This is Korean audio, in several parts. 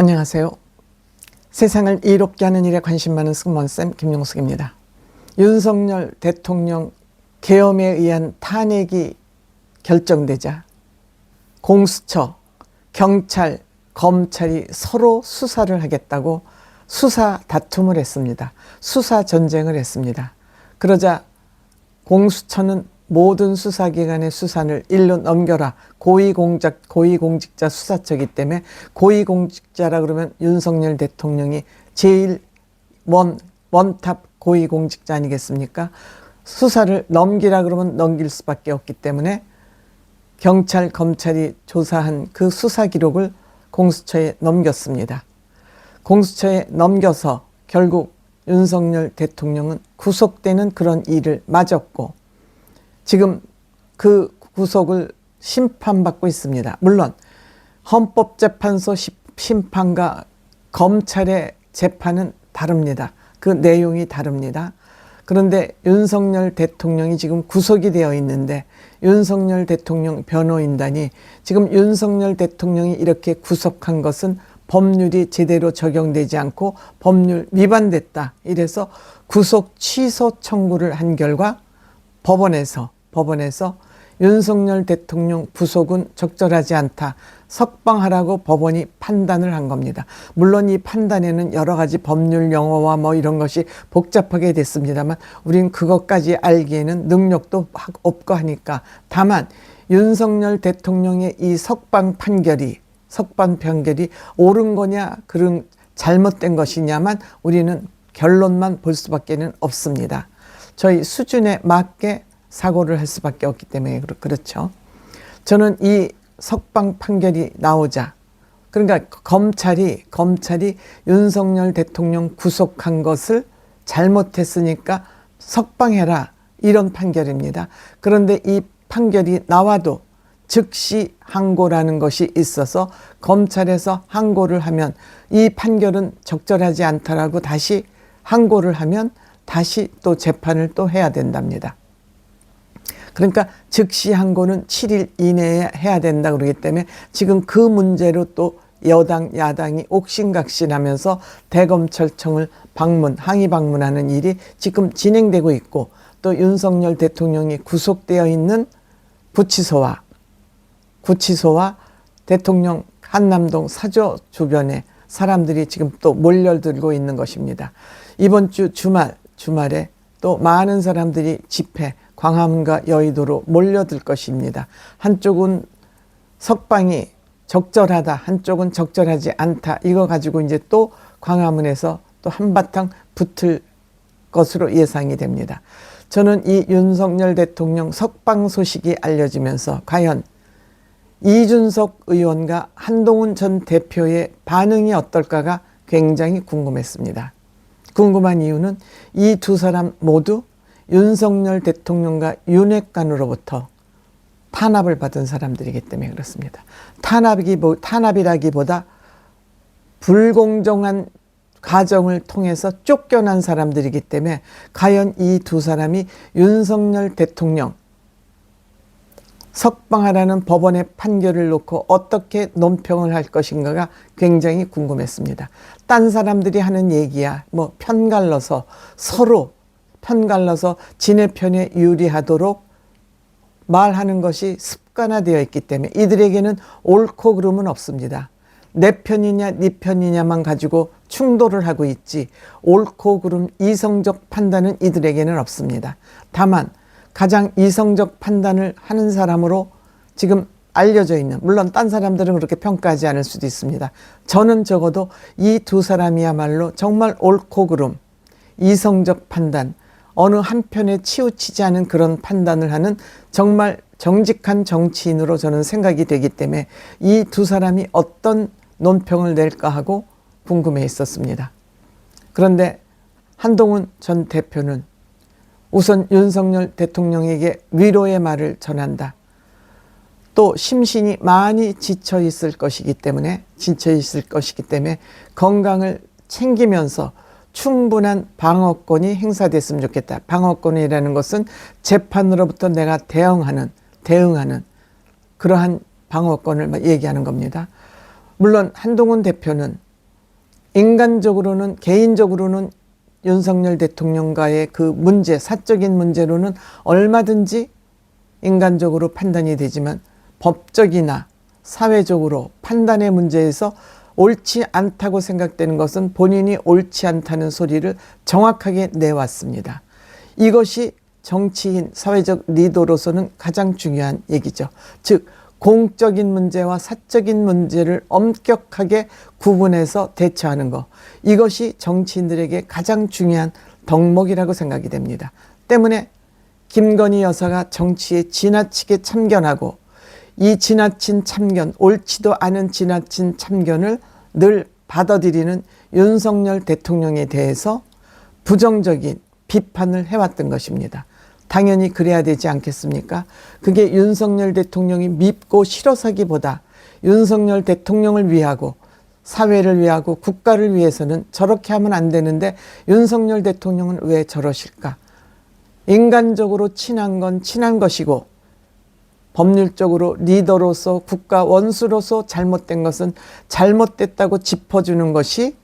안녕하세요. 세상을 이롭게 하는 일에 관심 많은 승무원쌤 김용숙입니다. 윤석열 대통령 계엄에 의한 탄핵이 결정되자 공수처, 경찰, 검찰이 서로 수사를 하겠다고 수사 다툼을 했습니다. 수사 전쟁을 했습니다. 그러자 공수처는 모든 수사기관의 수사를 일로 넘겨라. 고위공직자 수사처이기 때문에 고위공직자라 그러면 윤석열 대통령이 제일 원탑 고위공직자 아니겠습니까? 수사를 넘기라 그러면 넘길 수밖에 없기 때문에 경찰, 검찰이 조사한 그 수사 기록을 공수처에 넘겼습니다. 공수처에 넘겨서 결국 윤석열 대통령은 구속되는 그런 일을 맞았고 지금 그 구속을 심판받고 있습니다. 물론 헌법재판소 심판과 검찰의 재판은 다릅니다. 그 내용이 다릅니다. 그런데 윤석열 대통령이 지금 구속이 되어 있는데 윤석열 대통령 변호인단이 지금 윤석열 대통령이 이렇게 구속한 것은 법률이 제대로 적용되지 않고 법률 위반됐다. 이래서 구속 취소 청구를 한 결과 법원에서 윤석열 대통령 구속은 적절하지 않다. 석방하라고 법원이 판단을 한 겁니다. 물론 이 판단에는 여러 가지 법률 용어와 이런 것이 복잡하게 됐습니다만 우린 그것까지 알기에는 능력도 없고 하니까 다만 윤석열 대통령의 이 석방 판결이 옳은 거냐 그런 잘못된 것이냐만 우리는 결론만 볼 수밖에 없습니다. 저희 수준에 맞게 사고를 할 수밖에 없기 때문에 그렇죠. 저는 이 석방 판결이 나오자 그러니까 검찰이 윤석열 대통령 구속한 것을 잘못했으니까 석방해라 이런 판결입니다. 그런데 이 판결이 나와도 즉시 항고라는 것이 있어서 검찰에서 항고를 하면 이 판결은 적절하지 않다라고 다시 항고를 하면 다시 또 재판을 또 해야 된답니다. 그러니까 즉시 항고는 7일 이내에 해야 된다 그러기 때문에 지금 그 문제로 또 여당 야당이 옥신각신하면서 대검찰청을 항의 방문하는 일이 지금 진행되고 있고 또 윤석열 대통령이 구속되어 있는 구치소와 대통령 한남동 사저 주변에 사람들이 지금 또 몰려들고 있는 것입니다. 이번 주 주말에 또 많은 사람들이 집회 광화문과 여의도로 몰려들 것입니다. 한쪽은 석방이 적절하다, 한쪽은 적절하지 않다. 이거 가지고 이제 또 광화문에서 또 한바탕 붙을 것으로 예상이 됩니다. 저는 이 윤석열 대통령 석방 소식이 알려지면서 과연 이준석 의원과 한동훈 전 대표의 반응이 어떨까가 굉장히 궁금했습니다. 궁금한 이유는 이 두 사람 모두 윤석열 대통령과 윤핵관으로부터 탄압을 받은 사람들이기 때문에 그렇습니다. 탄압이라기보다 불공정한 과정을 통해서 쫓겨난 사람들이기 때문에 과연 이 두 사람이 윤석열 대통령 석방하라는 법원의 판결을 놓고 어떻게 논평을 할 것인가가 굉장히 궁금했습니다. 딴 사람들이 하는 얘기야 서로 편갈라서 지네 편에 유리하도록 말하는 것이 습관화되어 있기 때문에 이들에게는 옳고 그름은 없습니다. 내 편이냐 네 편이냐만 가지고 충돌을 하고 있지 옳고 그름 이성적 판단은 이들에게는 없습니다. 다만 가장 이성적 판단을 하는 사람으로 지금 알려져 있는 물론 딴 사람들은 그렇게 평가하지 않을 수도 있습니다. 저는 적어도 이 두 사람이야말로 정말 옳고 그름 이성적 판단 어느 한편에 치우치지 않은 그런 판단을 하는 정말 정직한 정치인으로 저는 생각이 되기 때문에 이 두 사람이 어떤 논평을 낼까 하고 궁금해 했었습니다. 그런데 한동훈 전 대표는 우선 윤석열 대통령에게 위로의 말을 전한다. 또 심신이 많이 지쳐 있을 것이기 때문에 건강을 챙기면서 충분한 방어권이 행사됐으면 좋겠다. 방어권이라는 것은 재판으로부터 내가 대응하는 그러한 방어권을 얘기하는 겁니다. 물론 한동훈 대표는 인간적으로는, 개인적으로는 윤석열 대통령과의 그 문제, 사적인 문제로는 얼마든지 인간적으로 판단이 되지만 법적이나 사회적으로 판단의 문제에서 옳지 않다고 생각되는 것은 본인이 옳지 않다는 소리를 정확하게 내왔습니다. 이것이 정치인, 사회적 리더로서는 가장 중요한 얘기죠. 즉 공적인 문제와 사적인 문제를 엄격하게 구분해서 대처하는 것, 이것이 정치인들에게 가장 중요한 덕목이라고 생각이 됩니다. 때문에 김건희 여사가 정치에 지나치게 참견하고 이 지나친 참견, 옳지도 않은 지나친 참견을 늘 받아들이는 윤석열 대통령에 대해서 부정적인 비판을 해왔던 것입니다. 당연히 그래야 되지 않겠습니까? 그게 윤석열 대통령이 밉고 싫어서기보다 윤석열 대통령을 위하고 사회를 위하고 국가를 위해서는 저렇게 하면 안 되는데 윤석열 대통령은 왜 저러실까? 인간적으로 친한 건 친한 것이고 법률적으로 리더로서 국가 원수로서 잘못된 것은 잘못됐다고 짚어주는 것이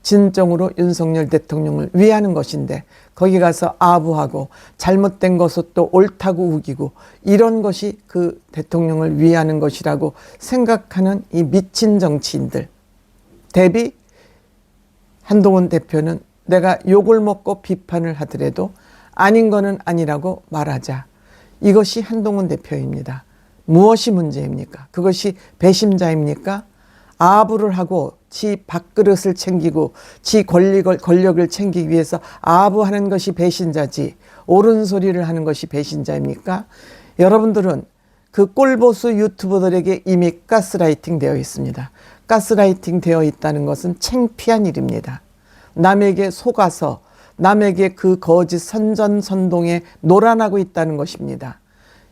진정으로 윤석열 대통령을 위하는 것인데 거기 가서 아부하고 잘못된 것을 또 옳다고 우기고 이런 것이 그 대통령을 위하는 것이라고 생각하는 이 미친 정치인들 대비 한동훈 대표는 내가 욕을 먹고 비판을 하더라도 아닌 거는 아니라고 말하자. 이것이 한동훈 대표입니다. 무엇이 문제입니까? 그것이 배심자입니까? 아부를 하고 지 밥그릇을 챙기고 지 권력을 챙기기 위해서 아부하는 것이 배신자지 옳은 소리를 하는 것이 배신자입니까? 여러분들은 그 꼴보수 유튜버들에게 이미 가스라이팅 되어 있습니다. 가스라이팅 되어 있다는 것은 창피한 일입니다. 남에게 속아서 남에게 그 거짓 선전선동에 노란하고 있다는 것입니다.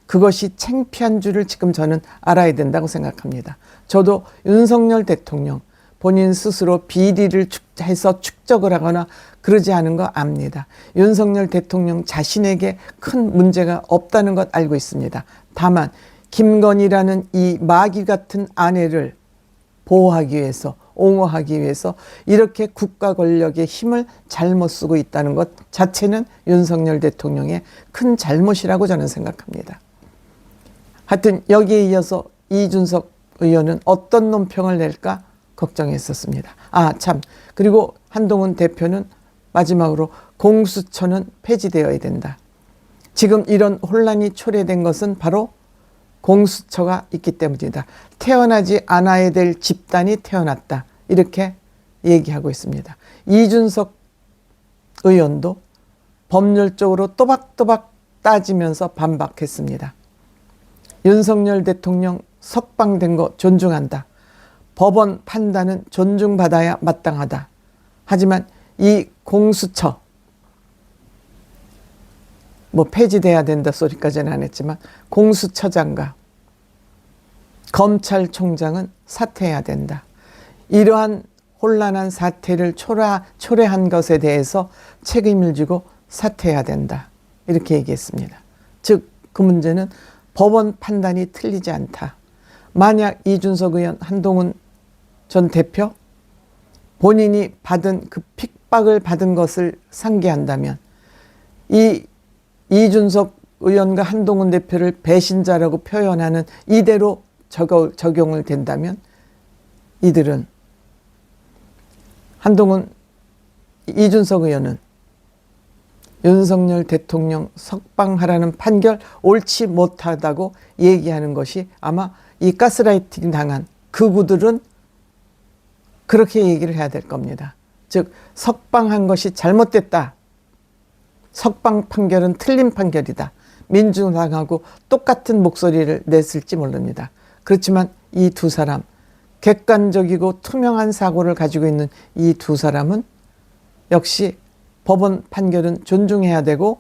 그것이 창피한 줄을 지금 저는 알아야 된다고 생각합니다. 저도 윤석열 대통령 본인 스스로 비리를 해서 축적을 하거나 그러지 않은 거 압니다. 윤석열 대통령 자신에게 큰 문제가 없다는 것 알고 있습니다. 다만 김건희라는 이 마귀 같은 아내를 보호하기 위해서 옹호하기 위해서 이렇게 국가 권력의 힘을 잘못 쓰고 있다는 것 자체는 윤석열 대통령의 큰 잘못이라고 저는 생각합니다. 하여튼 여기에 이어서 이준석 의원은 어떤 논평을 낼까 걱정했었습니다. 아, 참. 그리고 한동훈 대표는 마지막으로 공수처는 폐지되어야 된다. 지금 이런 혼란이 초래된 것은 바로 공수처가 있기 때문이다. 태어나지 않아야 될 집단이 태어났다. 이렇게 얘기하고 있습니다. 이준석 의원도 법률적으로 또박또박 따지면서 반박했습니다. 윤석열 대통령 석방된 거 존중한다. 법원 판단은 존중받아야 마땅하다. 하지만 이 공수처 뭐 폐지돼야 된다 소리까지는 안 했지만 공수처장과 검찰총장은 사퇴해야 된다. 이러한 혼란한 사태를 초래한 것에 대해서 책임을 지고 사퇴해야 된다. 이렇게 얘기했습니다. 즉 그 문제는 법원 판단이 틀리지 않다. 만약 이준석 의원, 한동훈 전 대표 본인이 받은 그 핍박을 받은 것을 상기한다면 이 이준석 의원과 한동훈 대표를 배신자라고 표현하는 이대로 적용을 된다면 이들은 한동훈, 이준석 의원은 윤석열 대통령 석방하라는 판결 옳지 못하다고 얘기하는 것이 아마 이 가스라이팅 당한 극우들은 그렇게 얘기를 해야 될 겁니다. 즉 석방한 것이 잘못됐다. 석방 판결은 틀린 판결이다. 민주당하고 똑같은 목소리를 냈을지 모릅니다. 그렇지만 이 두 사람, 객관적이고 투명한 사고를 가지고 있는 이 두 사람은 역시 법원 판결은 존중해야 되고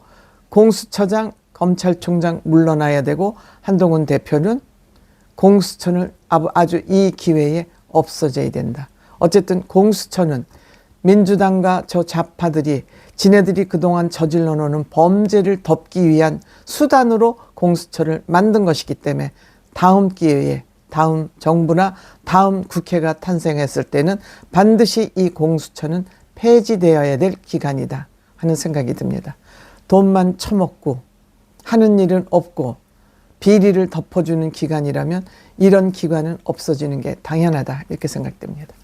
공수처장, 검찰총장 물러나야 되고 한동훈 대표는 공수처는 아주 이 기회에 없어져야 된다. 어쨌든 공수처는 민주당과 저 좌파들이 지네들이 그동안 저질러 놓은 범죄를 덮기 위한 수단으로 공수처를 만든 것이기 때문에 다음 기회에 다음 정부나 다음 국회가 탄생했을 때는 반드시 이 공수처는 폐지되어야 될 기관이다 하는 생각이 듭니다. 돈만 처먹고 하는 일은 없고 비리를 덮어주는 기관이라면 이런 기관은 없어지는 게 당연하다 이렇게 생각됩니다.